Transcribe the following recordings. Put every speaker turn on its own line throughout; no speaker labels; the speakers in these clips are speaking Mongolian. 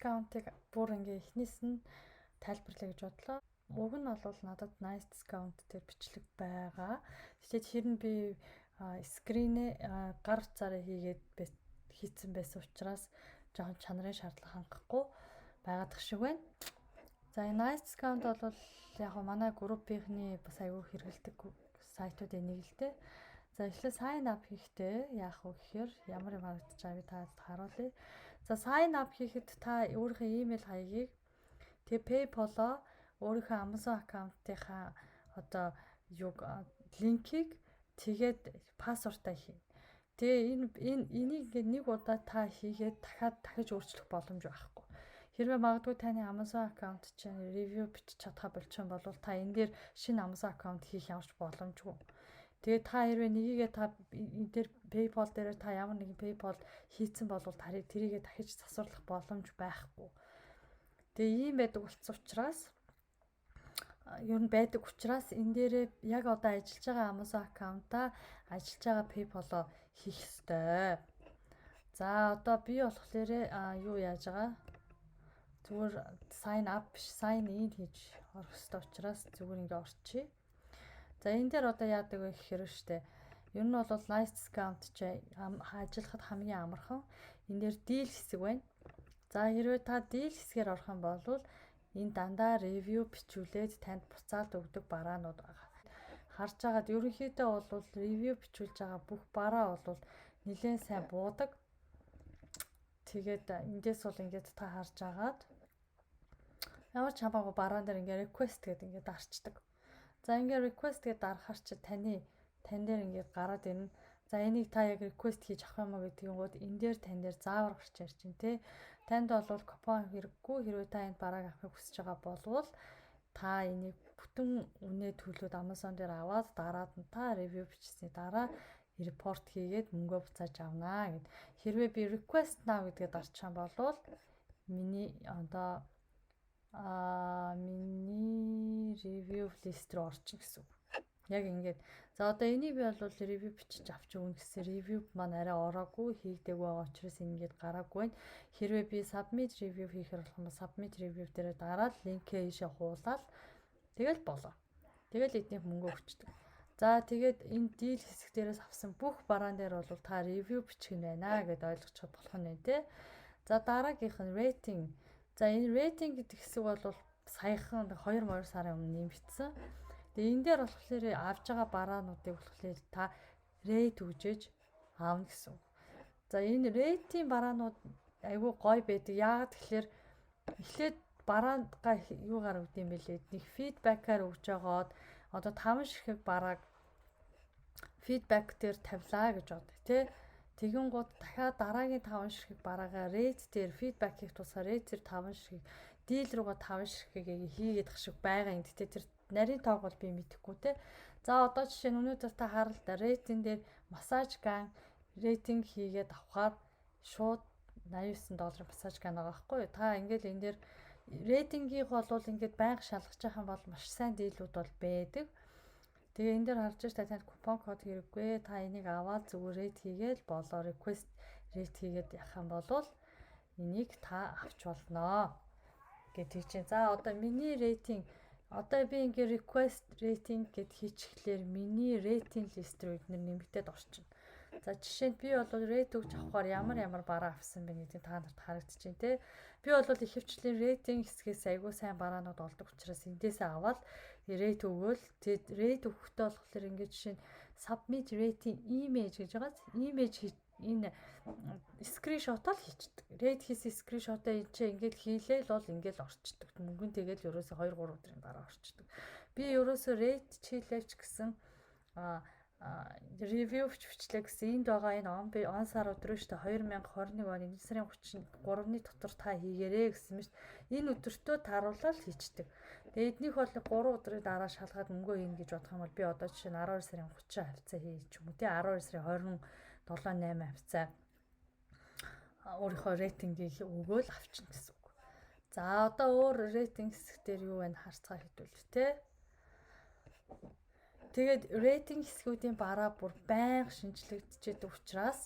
discount-ыг бүр ингээ эхнээс нь тайлбарлая гэж бодлоо. Уг нь бол надад nice discount дээр бичлэг байгаа. Тэгэхэд тэр нь би скринээ гар утсаараа хийцэн байсан учраас жоохон чанарын шаардлага хангахгүй байгаадах шиг байна. За энэ nice discount бол яг манай группийнхний бас аягүй хэрэгэлдэг сайтуудын нэг л дээ. За эхлээд sign up хийхдээ яах вэ гэхээр ямар юм харагдаж байгааг та харуулъя. За sign up хийхэд та өөрийнхөө email хаягийг тэгээ PayPal-оо өөрийнхөө Amazon аккаунтынхаа одоо линкийг тэгээд пассвортаа хийнэ. Тэгээ энийг ингээд нэг удаа та хийгээд дахиж өөрчлөх боломж байхгүй. Хэрвээ магадгүй таны Amazon аккаунт чинь ревю бичиж чадхаа болчихсон бол та энэ дээр шинэ Amazon аккаунт хийх ямарч боломжгүй. Тэгээ та хэрвээ нэгийгээ та энэ дээр PayPal дээр та ямар нэгэн PayPal хийцэн бол тэрийгээ дахиж засварлах боломж байхгүй. Тэгээ ийм байдаг учраас энэ дээрээ яг одоо ажиллаж байгаа Amazon аккаунтаа ажиллаж байгаа PayPal-оо хийх ёстой. За одоо би болохоор юу яаж байгаа? Зүгээр sign up биш, sign in хийж орох ёстой учраас зүгээр ингээ орчихъя. За энэ дээр одоо яадаг вэ гэхээр штэ. Ер нь бол nice discount чи ажиллахад хамгийн амархан. Энэ дээр deal хэсэг байна. За хэрвээ та deal хэсгээр орох юм бол энэ дандаа ревю бичүүлээд танд буцаалт өгдөг бараанууд байгаа. Харж байгаад ерөнхийдөө бол ревю бичүүлж байгаа бүх бараа бол нэлээд сайн буудаг. Тэгээд эндээс бол ингээд та харж агаад ямар ч хамаагүй бараан дээр ингээд request гэдэг ингээд дарчдаг. За ингээд request гэдэг дарахаар чи тань дээр ингээд гараад ирнэ. За энийг та яг request хийж авах юм уу гэдгийг энэ дээр тань дээр заавар гарч ирж байна те. Танд бол купон хэрэггүй. Хэрвээ та энэ барааг авахыг хүсэж байгаа бол та энийг бүтэн үнэ төлөөд Amazon дээр аваад дараад нь та ревю бичсэний дараа репорт хийгээд мөнгөө буцааж авнаа гэд. Хэрвээ би request now гэдгээ дарчих юм бол миний ревю лист рүү орчих гэсэн үг. Яг ингээд. За одоо энийг би бол ревю бичиж авч өгнө гэсэн ревю маань арай ороогүй хийгдэг байгаа учраас ингээд гараагүй байна. Хэрвээ би submit review хийхээр болох юм бол submit review дээр дараад линкээ ийшээ хуулаад тэгэл болоо. Тэгэл эднийх мөнгө өгчдөг. За тэгээд энэ deal хэсэг дээрээс авсан бүх бараан дээр бол та review бичих нь байна гэдээ ойлгочиход болох нь те. За дараагийнх нь rating. За энэ rating гэдэг хэсэг бол саяхан 2 сарын өмнө нэмэгдсэн. Тэгээ энэ дээр болохоор авж байгаа бараануудыг болохоор та rate өгжээж аавна гэсэн үг. За энэ рейтинг бараанууд айгүй гоё байдаг. Яагаад тэгэхээр эхлээд бараангаа юугаар өгд юм бэлээ. Нэг фидбэкээр өгж байгаад одоо 5 ширхэг барааг фидбэк дээр тавилаа гэж бод тий. Тэгэн гут дахиад дараагийн 5 ширхэг бараагаа рейт дээр фидбэк хийх тусаар рейт дээр 5 ширхэг дийл руугаа 5 ширхэгийг хийгээд ах шиг байгаа юм. Гэтэ тэр нарийн тоог бол би мэдэхгүй тий. За одоо жишээ нь өнөөдөр та харал та рейтинг дээр массаж ган рейтинг хийгээд авахаар шууд $89 массаж ган байгаа байхгүй юу? Та ингээл энэ дээр рейтингийг бол ингээд байнга шалгаж явах юм бол маш сайн дийлүүд бол байдаг. Тэгээ энэ дээр харж байгаа танд купон код хэрэггүй. Та энийг аваад зүгээр рейт хийгээл болоо request рейт хийгээд явах юм бол энийг та авч болно гэдэг чинь. За одоо миний рейтинг одоо би ингээ request rating гэд хийчихлээр миний рейтинг лист рүү эдгээр нэмэгдээд орчихно. За жишээ нь би бол рейт өгч авахаар ямар бараа авсан бэ гэдэг та нарт харагдчихээн те. Би бол ихэвчлэн рейтинг хэсгээс айгүй сайн бараанууд олдог учраас эндээсээ аваад рейт өгөөл. Тэгээд рейт өгөхдөө болохоор ингээд жишээ нь submit rating image гэж байгаа. Image энэ скриншотоо л хийчихдэг. Рейт хийсэн скриншотоо энэ чинь ингээд хийлээл бол ингээд орчдөг. Мөнгөн тэгэл ерөөсөө 2-3 өдрийн дараа орчдөг. Би ерөөсөө рейт хийлээвч гэсэн ревю бичлээ гэсэн энд байгаа энэ он сар өдрөө штэ 2021 оны 1 сарын 33-ны дотор та хийгээрэй гэсэн мэт энэ өдөртөө тааруулаад хийчихдэг. Тэгээд эднийх бол 3 өдрийн дараа шалгаад мөнгөө ийн гэж бодох юм бол би одоо жишээ нь 12 сарын 30 хавцаа хийж ч юм уу тий 12 сарын 27-8 хавцаа өөрийнхөө рейтингийг өгөөл авчна гэсэн үг. За одоо өөр рейтинг хэсэг дээр юу вэ харцгаа хэдүүлээ тий. Тэгээд рейтинг хэсгүүдийн бараа бүр байнга шинжлэгдчихэд учраас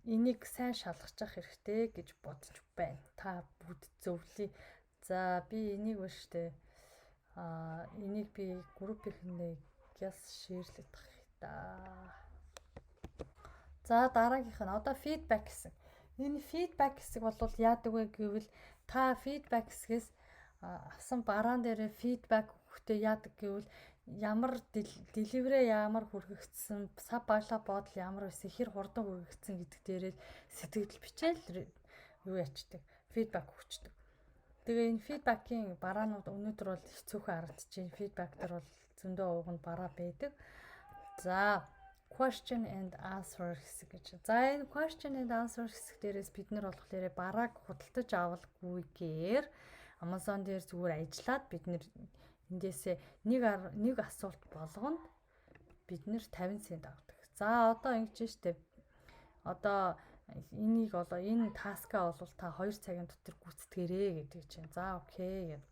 энийг сайн шалгах хэрэгтэй гэж бодож байна. Та бүгд зөвлөе. За би энийг ба штэ. Энийг би группийнхээ яс шеэрлэх та. За дараагийнх нь одоо фидбек гэсэн. Энэ фидбек хэсэг бол яадаг вэ гэвэл та фидбек хэсгээс авсан бараан дээрээ фидбек өгөхдөө яадаг гэвэл ямар деливрээ ямар хүргэгдсэн, сав баглаа бодол ямар байсан, хэр хурдан хүргэгдсэн гэдэг дээрээ сэтгэл бичээл юу ячдаг, фидбек өгчдөг. Тэгээ энэ фидбекийн бараанууд өнөөдөр бол хэцүүхэн харагдчихээн. Фидбек дээр бол зөндөө ууганд бараа байдаг. За question and answer хэсэг гэж. За энэ question and answer хэсэг дээрээс бид нар болохоор барааг худалдаж авалгүйгээр Amazon дээр зүгээр ажиллаад бид нэр эндээсээ нэг асуулт болгонд бид нэр 50 цент авдаг. За одоо ингэж штэ. Одоо энийг энэ таскаа бол та 2 цагийн дотор гүйцэтгэрээ гэдэг чинь. За окей гэв.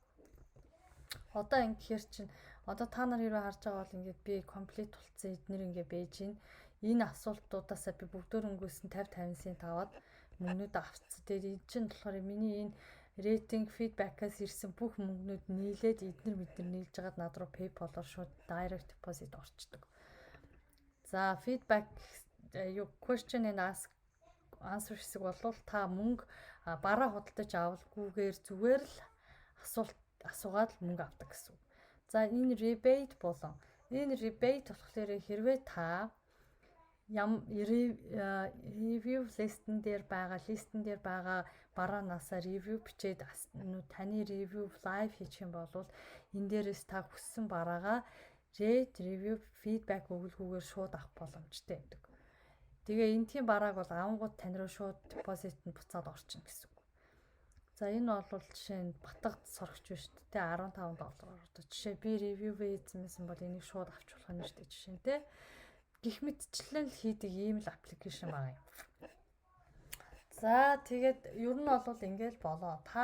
Одоо ингэхээр чинь одоо та нар хэрэг харж байгаа бол ингээд би комплит болцсон эднэр ингээд бэж гин. Энэ асуултуудаасаа би бүгдөө өнгөөсөн 50 цент аваад мөнгнүүд авцсан. Тэгээд энэ чинь болохоор миний энэ рейтинг фидбекээс ирсэн бүх мөнгнүүд нийлээд эднэр мэднэр нийлж байгаад над руу PayPal-оор шууд direct deposit орчдөг. За фидбек юу question and answer хэсэг болвол та мөнгө бараа худалдаж авалгүйгээр зүгээр л асуугаад мөнгө авдаг гэсэн. За энэ rebate болон энэ rebate болохоор хэрвээ та review листэн дээр байгаа бараанаасаа ревю бичээд таны ревю лайв хийчих юм бол энэ дээрээс та хүссэн бараагаа rate review feedback өгүүлгүйгээр шууд авах боломжтой байдаг. Тэгээ энэхийн барааг бол авангууд тань руу шууд депозитод буцаад орчихно гэсэн үг. За энэ бол жишээ нь Батгад сорогч биш үү те $15 ордог. Жишээ би ревю хийсэн бол энийг шууд авч болох нь шүү дээ жишээ нь те. Гэх мэтчлэн л хийдэг ийм л аппликейшн байгаа юм. За тэгээд ер нь бол ингээл болоо. Та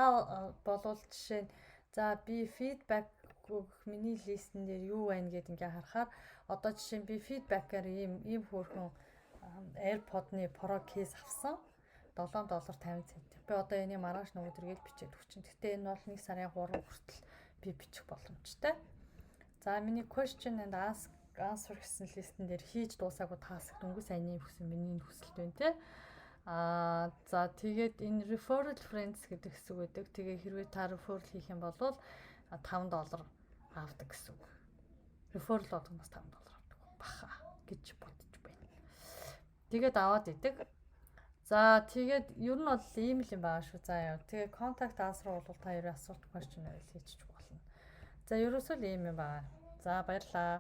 болвол жишээ нь за би фидбек өгөх миний листэн дээр юу байна гэд ингээ харахаар одоо жишээ нь би фидбекээр ийм хөөрхөн AirPod-ны Pro case авсан. $7.50. Би одоо энийг маргааш нөгөө төргээл бичээд өгчин. Гэхдээ энэ бол 1 сарын 3 хүртэл би бичих боломжтой. За миний question and answer гэсэн листэн дээр хийж дуусаагүй таск дөнгөж сайн өгсөн миний хүсэлт байна те. За тэгээд энэ referral friends гэдэг хэсэг байдаг. Тэгээ хэрвээ та referral хийх юм бол $5 авдаг гэсэн үг. Referral болгоноос $5 авдаг баха гэж бодож байна. Тэгээд аваад идэг. За тэгээд ер нь бол ийм л юм байгаа шүү. За яа. Тэгээд contact us руу бол та ерөө асуулт question хийчих болно. За ерөөсөө л ийм юм байна. За баярлалаа.